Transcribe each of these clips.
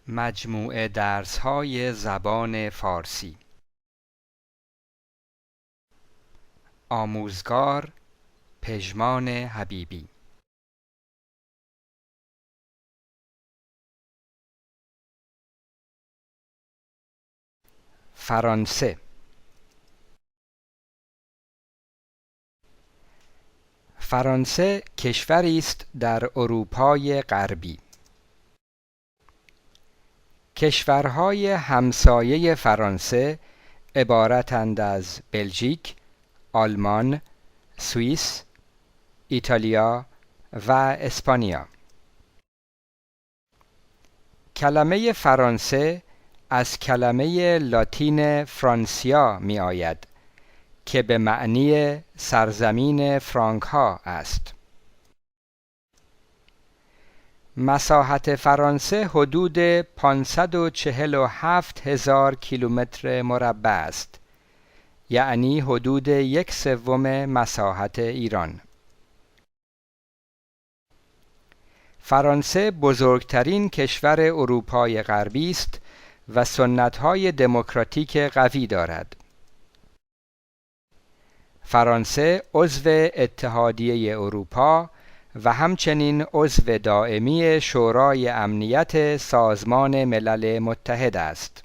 مجموعه درس‌های زبان فارسی. آموزگار پژمان حبیبی. فرانسه. فرانسه کشوری است در اروپای غربی. کشورهای همسایه فرانسه عبارتند از بلژیک، آلمان، سوئیس، ایتالیا و اسپانیا. کلمه فرانسه از کلمه لاتین فرانسیا می آید که به معنی سرزمین فرانک ها است. مساحت فرانسه حدود 547,000 کیلومتر مربع است، یعنی حدود 1/3 مساحت ایران. فرانسه بزرگترین کشور اروپای غربی است و سنت‌های دموکراتیک قوی دارد. فرانسه عضو اتحادیه اروپا و همچنین عضو دائمی شورای امنیت سازمان ملل متحد است.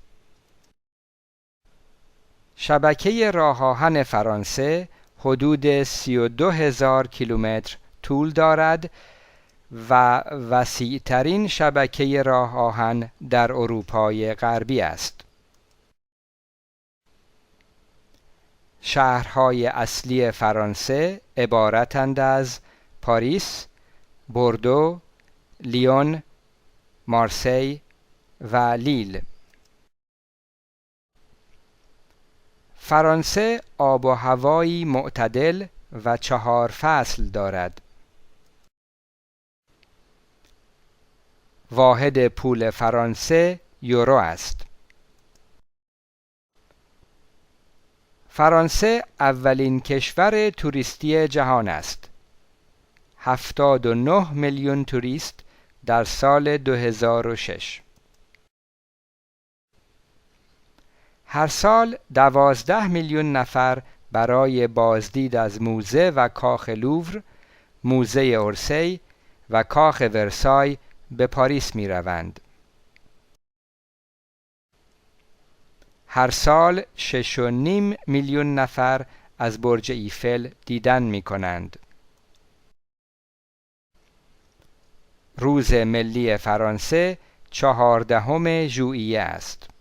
شبکه راه‌آهن فرانسه حدود 32,000 کیلومتر طول دارد و وسیع‌ترین شبکه راه‌آهن در اروپای غربی است. شهرهای اصلی فرانسه عبارتند از پاریس، بوردو، لیون، مارسی و لیل. فرانسه آب و هوایی معتدل و 4 فصل دارد. واحد پول فرانسه یورو است. فرانسه اولین کشور توریستی جهان است. 79 میلیون توریست در سال 2006. هر سال 12 میلیون نفر برای بازدید از موزه و کاخ لوور، موزه اورسی و کاخ ورسای به پاریس می روند. هر سال 6.5 میلیون نفر از برج ایفل دیدن می کنند. روز ملی فرانسه 14 ژوئیه است.